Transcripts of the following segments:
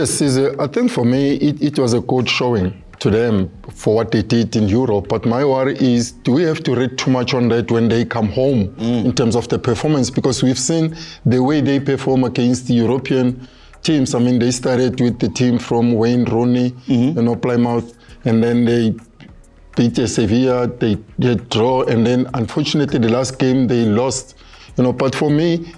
Yes, I think for me, it was a good showing to them for what they did in Europe. But my worry is, do we have to read too much on that when they come home in terms of the performance? Because we've seen the way they perform against the European teams. I mean, they started with the team from Wayne Rooney, Plymouth, and then they beat Sevilla, they draw, and then unfortunately the last game they lost. But for me,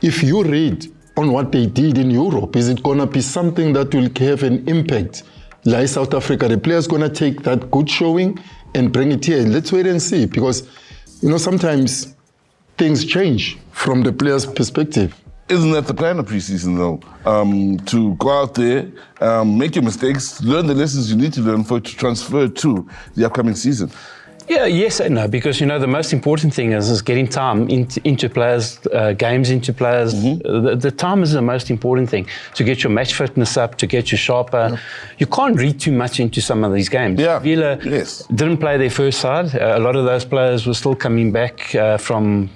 if you read on what they did in Europe, is it going to be something that will have an impact? Like South Africa, the players going to take that good showing and bring it here. Let's wait and see, because sometimes things change from the players' perspective. Isn't that the plan of preseason, though? To go out there, make your mistakes, learn the lessons you need to learn for it to transfer to the upcoming season? Yeah, yes and no, because the most important thing is getting time into players, games into players. The time is the most important thing, to get your match fitness up, to get you sharper. Yeah. You can't read too much into some of these games. Yeah. Sevilla didn't play their first side. A lot of those players were still coming back from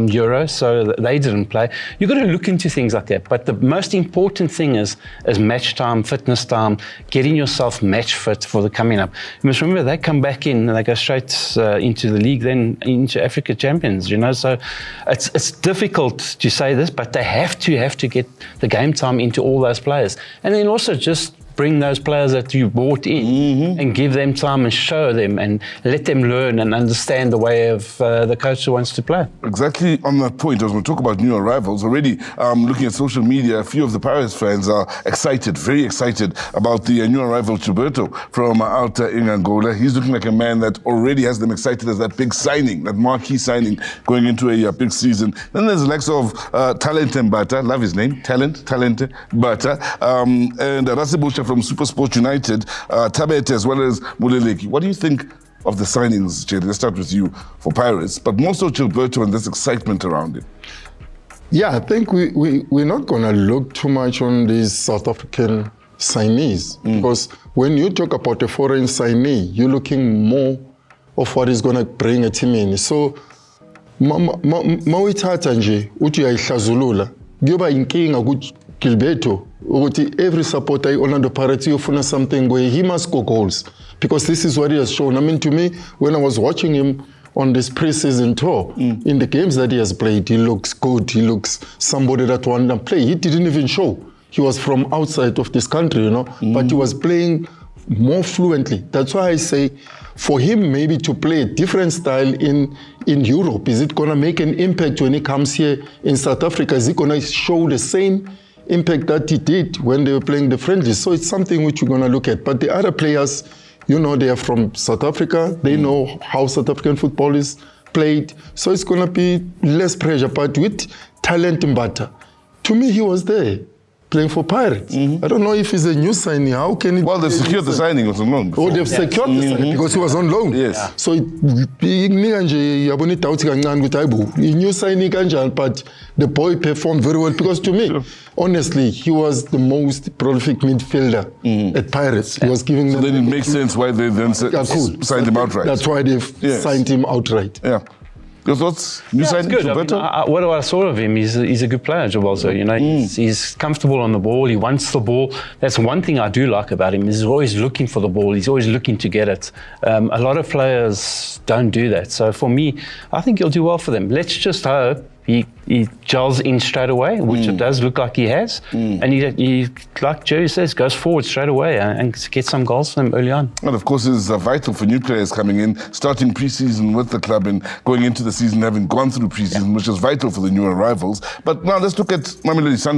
Euro, so they didn't play. You've got to look into things like that. But the most important thing is match time, fitness time, getting yourself match fit for the coming up. You must remember, they come back in and they go straight into the league, then into Africa Champions, so it's difficult to say this, but they have to get the game time into all those players, and then also just bring those players that you brought in and give them time and show them and let them learn and understand the way of the coach who wants to play. Exactly on that point, I was going to talk about new arrivals. Already looking at social media, a few of the Pirates fans are excited, very excited about the new arrival Gilberto from out in Angola. He's looking like a man that already has them excited as that big signing, that marquee signing going into a big season. Then there's the likes of Talent Mbata, love his name, Talent Mbata, and Rasibusha from SuperSport United, Tabet as well as Muleleki. What do you think of the signings, Jerry? Let's start with you for Pirates, but more so Gilberto and this excitement around it. Yeah, I think we're not going to look too much on these South African signees, because when you talk about a foreign signee, you're looking more of what is going to bring a team in. So, mawithatha nje uthi uyayihlazulula kuyoba inkinga ukuthi Gilberto, every supporter Orlando Pirates iyofuna something where he must score goals, because this is what he has shown. I mean, to me, when I was watching him on this preseason tour, in the games that he has played, he looks good. He looks somebody that wanted to play. He didn't even show he was from outside of this country, but he was playing more fluently. That's why I say, for him maybe to play a different style in Europe, is it going to make an impact when he comes here in South Africa? Is he going to show the same impact that he did when they were playing the friendlies? So it's something which we're going to look at. But the other players, they are from South Africa. They know how South African football is played. So it's going to be less pressure. But with Talent Mbata, to me, he was there playing for Pirates. I don't know if he's a new signing. How can it? Well, they've secured the signing. He was on loan. Oh, they've secured the signing because he was on loan. Yes. So he new signing kanjani, but the boy performed very well, because to me, honestly, he was the most prolific midfielder at Pirates. He was giving them. So then it makes sense why they then signed him outright. That's why they've signed him outright. Yeah. Your thoughts? New signing, good. what I saw of him, he's a good player, Gilberto. He's comfortable on the ball. He wants the ball. That's one thing I do like about him. He's always looking for the ball. He's always looking to get it. A lot of players don't do that. So for me, I think he'll do well for them. Let's just hope he gels in straight away, which it does look like he has. And he, like Jerry says, goes forward straight away and gets some goals for them early on. And of course, it's vital for new players coming in, starting pre-season with the club and going into the season having gone through pre-season, which is vital for the new arrivals. But now let's look at Mamelodi Sundowns.